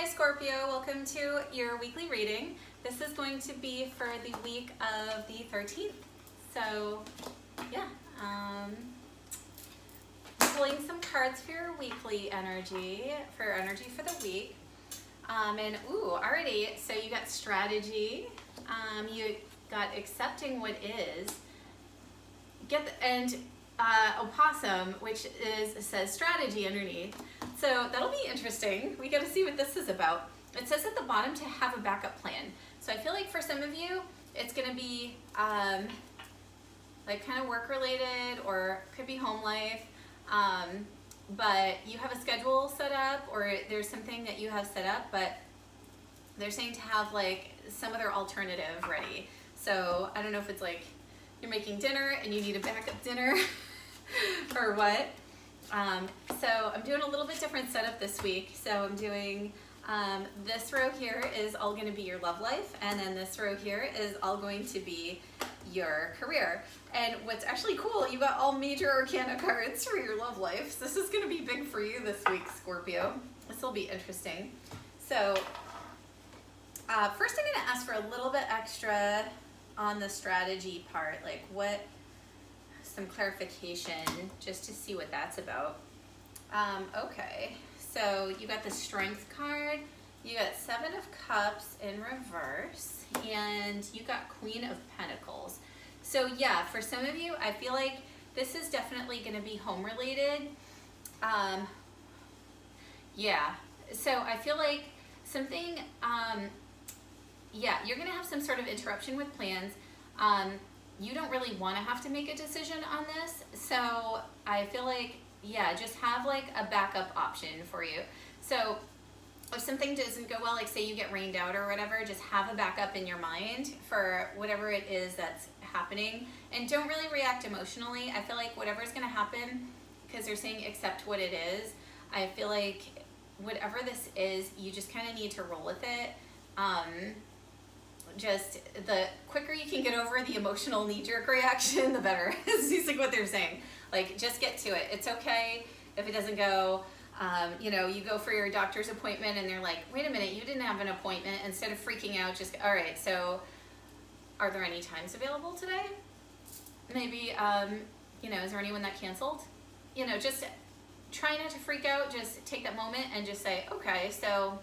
Hi Scorpio, welcome to your weekly reading. This is going to be for the week of the 13th. So yeah, pulling some cards for your weekly energy, for the week. And already, so you got strategy, you got accepting what is, opossum, which says strategy underneath. So that'll be interesting. We got to see what this is about. It says at the bottom to have a backup plan. So I feel like for some of you, it's going to be like kind of work related, or could be home life. But you have a schedule set up, or there's something that you have set up, but they're saying to have like some other alternative ready. So I don't know if it's like you're making dinner and you need a backup dinner or what. So I'm doing a little bit different setup this week. So I'm doing this row here is all going to be your love life, and then this row here is all going to be your career. And what's actually cool, you got all major arcana cards for your love life. So this is going to be big for you this week, Scorpio. This will be interesting. So first I'm going to ask for a little bit extra on the strategy part, like some clarification, just to see what that's about. Okay, so you got the Strength card, you got Seven of Cups in reverse, and you got Queen of Pentacles. So yeah, for some of you, I feel like this is definitely going to be home related. Yeah, so I feel like something, yeah, you're going to have some sort of interruption with plans. You don't really want to have to make a decision on this. So I feel like, yeah, just have like a backup option for you. So if something doesn't go well, like say you get rained out or whatever, just have a backup in your mind for whatever it is that's happening. And don't really react emotionally. I feel like whatever's going to happen, because they're saying accept what it is, I feel like whatever this is, you just kind of need to roll with it. Just the quicker you can get over the emotional knee-jerk reaction, the better. It's like what they're saying. Like, just get to it. It's okay if it doesn't go. You know, you go for your doctor's appointment and they're like, wait a minute, you didn't have an appointment. Instead of freaking out, just, all right, so are there any times available today? Maybe, you know, is there anyone that canceled? You know, just try not to freak out. Just take that moment and just say, okay, so,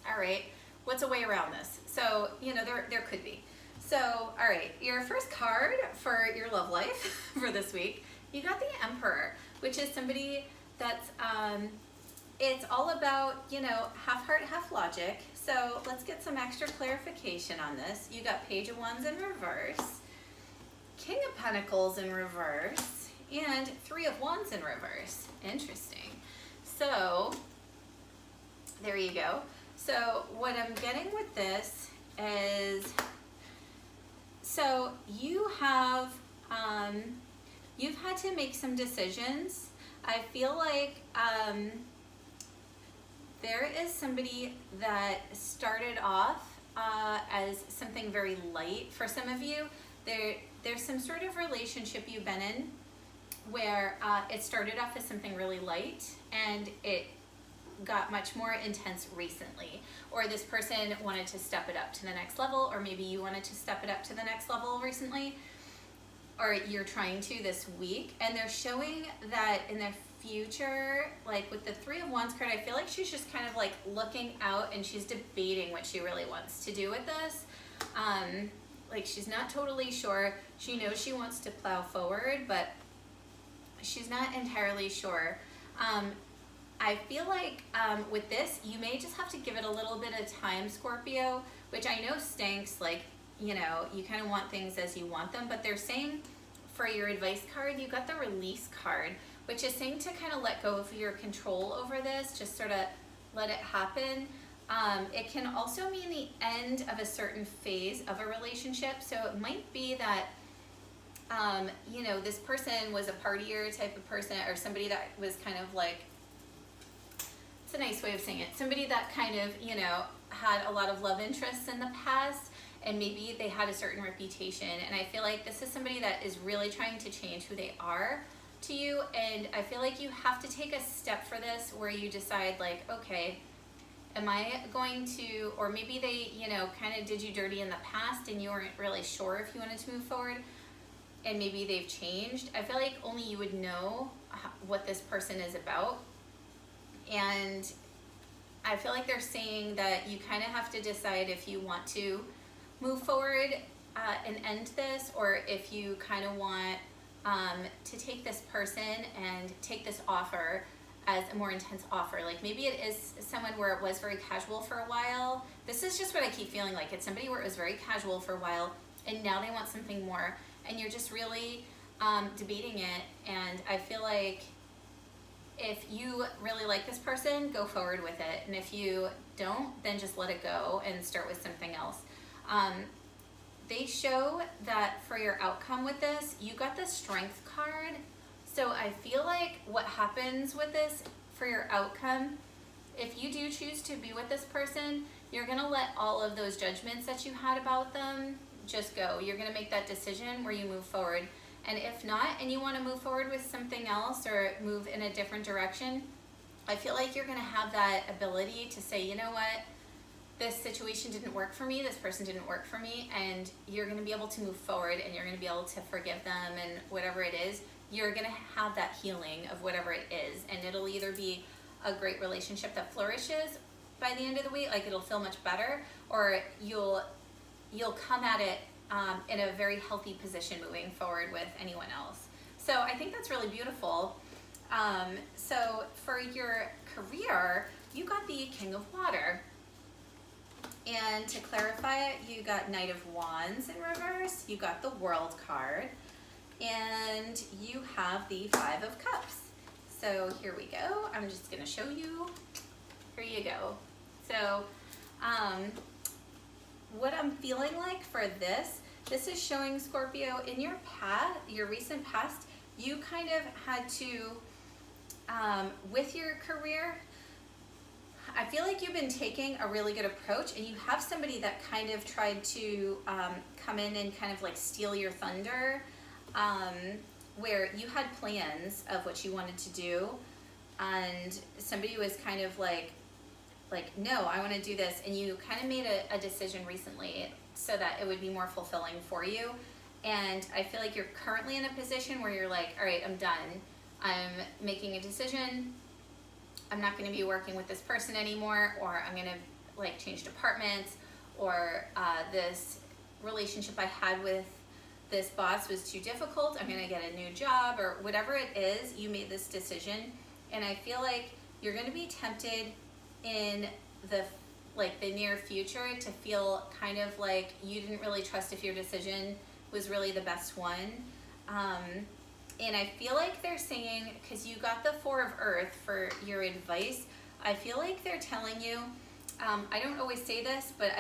all right, what's a way around this? So, you know, there could be. So, all right, your first card for your love life for this week, you got the Emperor, which is somebody that's, it's all about, you know, half heart, half logic. So let's get some extra clarification on this. You got Page of Wands in reverse, King of Pentacles in reverse, and Three of Wands in reverse. Interesting. So there you go. So what I'm getting with this is, so you have, you've had to make some decisions. I feel like there is somebody that started off as something very light. For some of you, there's some sort of relationship you've been in where it started off as something really light and it got much more intense recently, or this person wanted to step it up to the next level, or maybe you wanted to step it up to the next level recently, or you're trying to this week, and they're showing that in their future, like with the Three of Wands card, I feel like she's just kind of like looking out and she's debating what she really wants to do with this. Like she's not totally sure. She knows she wants to plow forward, but she's not entirely sure. I feel like with this, you may just have to give it a little bit of time, Scorpio, which I know stinks. Like, you know, you kind of want things as you want them, but they're saying for your advice card, you got the Release card, which is saying to kind of let go of your control over this, just sort of let it happen. It can also mean the end of a certain phase of a relationship. So it might be that, you know, this person was a partier type of person, or somebody that was kind of like, it's a nice way of saying it, somebody that kind of, you know, had a lot of love interests in the past, and maybe they had a certain reputation. And I feel like this is somebody that is really trying to change who they are to you. And I feel like you have to take a step for this where you decide like, okay, am I going to, or maybe they, you know, kind of did you dirty in the past and you weren't really sure if you wanted to move forward, and maybe they've changed. I feel like only you would know what this person is about. And I feel like they're saying that you kind of have to decide if you want to move forward and end this, or if you kind of want to take this person and take this offer as a more intense offer. Like maybe it is someone where it was very casual for a while. This is just what I keep feeling like. It's somebody where it was very casual for a while and now they want something more, and you're just really debating it. And I feel like if you really like this person, go forward with it. And if you don't, then just let it go and start with something else. They show that for your outcome with this, you got the Strength card. So I feel like what happens with this for your outcome, if you do choose to be with this person, you're gonna let all of those judgments that you had about them just go. You're gonna make that decision where you move forward. And if not, and you wanna move forward with something else or move in a different direction, I feel like you're gonna have that ability to say, you know what, this situation didn't work for me, this person didn't work for me, and you're gonna be able to move forward and you're gonna be able to forgive them, and whatever it is, you're gonna have that healing of whatever it is, and it'll either be a great relationship that flourishes by the end of the week, like it'll feel much better, or you'll come at it in a very healthy position moving forward with anyone else. So I think that's really beautiful. So for your career, you got the King of Water. And to clarify it, you got Knight of Wands in reverse, you got the World card, and you have the Five of Cups. So here we go. I'm just gonna show you. Here you go. So what I'm feeling like for this is showing, Scorpio, in your past, your recent past, you kind of had to, with your career, I feel like you've been taking a really good approach, and you have somebody that kind of tried to come in and kind of like steal your thunder, where you had plans of what you wanted to do, and somebody was kind of like, no, I want to do this, and you kind of made a decision recently so that it would be more fulfilling for you. And I feel like you're currently in a position where you're like, all right, I'm done. I'm making a decision. I'm not going to be working with this person anymore, or I'm going to like change departments, or this relationship I had with this boss was too difficult. I'm going to get a new job, or whatever it is, you made this decision. And I feel like you're going to be tempted in the near future to feel kind of like you didn't really trust if your decision was really the best one. And I feel like they're saying, because you got the Four of Earth for your advice, I feel like they're telling you, I don't always say this, but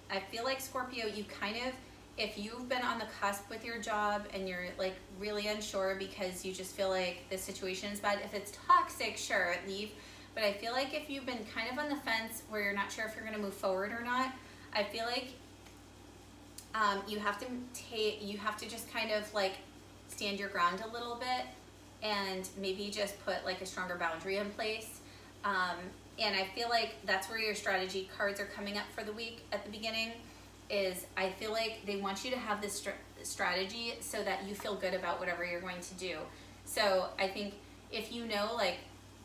I feel like, Scorpio, you kind of, if you've been on the cusp with your job and you're like really unsure because you just feel like the situation is bad, if it's toxic, sure, leave. But I feel like if you've been kind of on the fence where you're not sure if you're going to move forward or not, I feel like you have to just kind of like stand your ground a little bit, and maybe just put like a stronger boundary in place. And I feel like that's where your strategy cards are coming up for the week at the beginning, is I feel like they want you to have this strategy so that you feel good about whatever you're going to do. So I think if you know, like,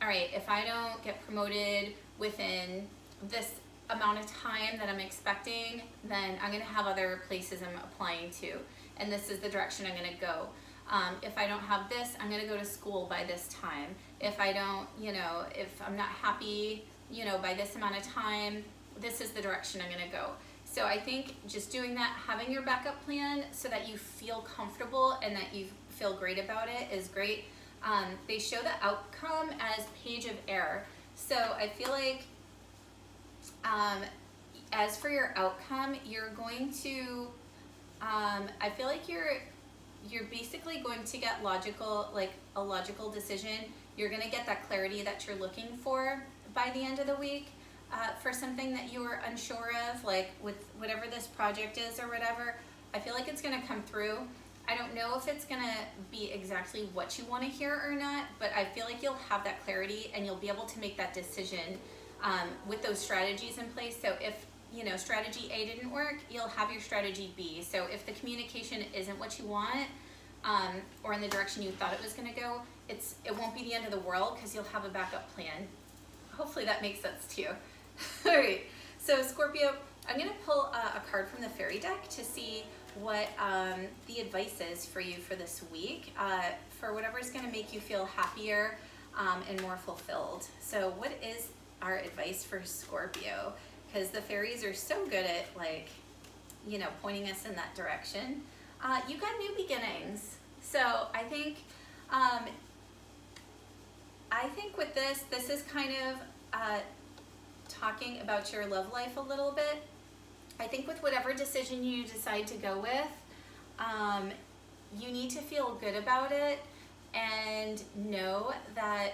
all right, if I don't get promoted within this amount of time that I'm expecting, then I'm going to have other places I'm applying to, and this is the direction I'm going to go. If I don't have this, I'm going to go to school by this time. If I don't, if I'm not happy, by this amount of time, this is the direction I'm going to go. So I think just doing that, having your backup plan so that you feel comfortable and that you feel great about it is great. They show the outcome as Page of Air. So I feel like as for your outcome, you're going to, I feel like you're basically going to get a logical decision. You're going to get that clarity that you're looking for by the end of the week for something that you were unsure of, like with whatever this project is or whatever. I feel like it's going to come through. I don't know if it's going to be exactly what you want to hear or not, but I feel like you'll have that clarity and you'll be able to make that decision with those strategies in place. So if, you know, strategy A didn't work, you'll have your strategy B. So if the communication isn't what you want, or in the direction you thought it was going to go, it won't be the end of the world, because you'll have a backup plan. Hopefully that makes sense to you. All right, so Scorpio, I'm going to pull a card from the fairy deck to see what the advice is for you for this week, for whatever is going to make you feel happier and more fulfilled. So what is our advice for Scorpio? Because the fairies are so good at, like, you know, pointing us in that direction. You got new beginnings. So I think with this is kind of talking about your love life a little bit. I think with whatever decision you decide to go with, you need to feel good about it and know that,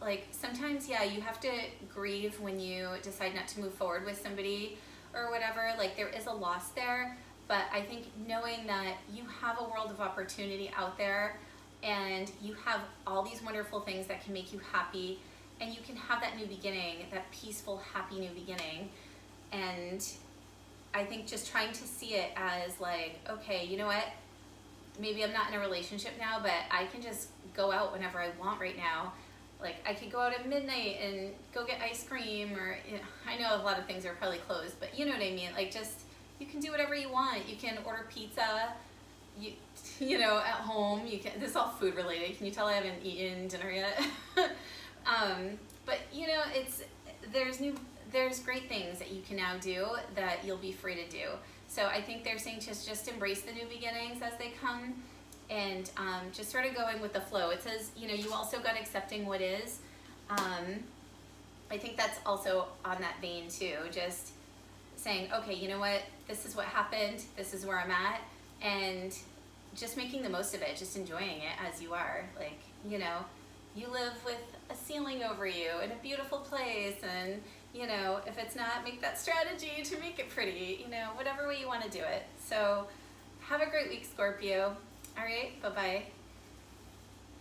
like, sometimes, yeah, you have to grieve when you decide not to move forward with somebody or whatever. Like, there is a loss there, but I think knowing that you have a world of opportunity out there, and you have all these wonderful things that can make you happy, and you can have that new beginning, that peaceful, happy new beginning. And I think just trying to see it as, like, okay, you know what? Maybe I'm not in a relationship now, but I can just go out whenever I want right now. Like, I could go out at midnight and go get ice cream, or, you know, I know a lot of things are probably closed, but you know what I mean? Like, just, you can do whatever you want. You can order pizza, you know, at home. You can, this is all food related. Can you tell I haven't eaten dinner yet? But, you know, there's great things that you can now do that you'll be free to do. So I think they're saying just embrace the new beginnings as they come, and just sort of going with the flow. It says, you know, you also got accepting what is. I think that's also on that vein too. Just saying, okay, you know what, this is what happened, this is where I'm at, and just making the most of it, just enjoying it as you are. Like, you know, you live with a ceiling over you in a beautiful place, and, you know, if it's not, make that strategy to make it pretty, you know, whatever way you want to do it. So have a great week, Scorpio. All right, bye-bye.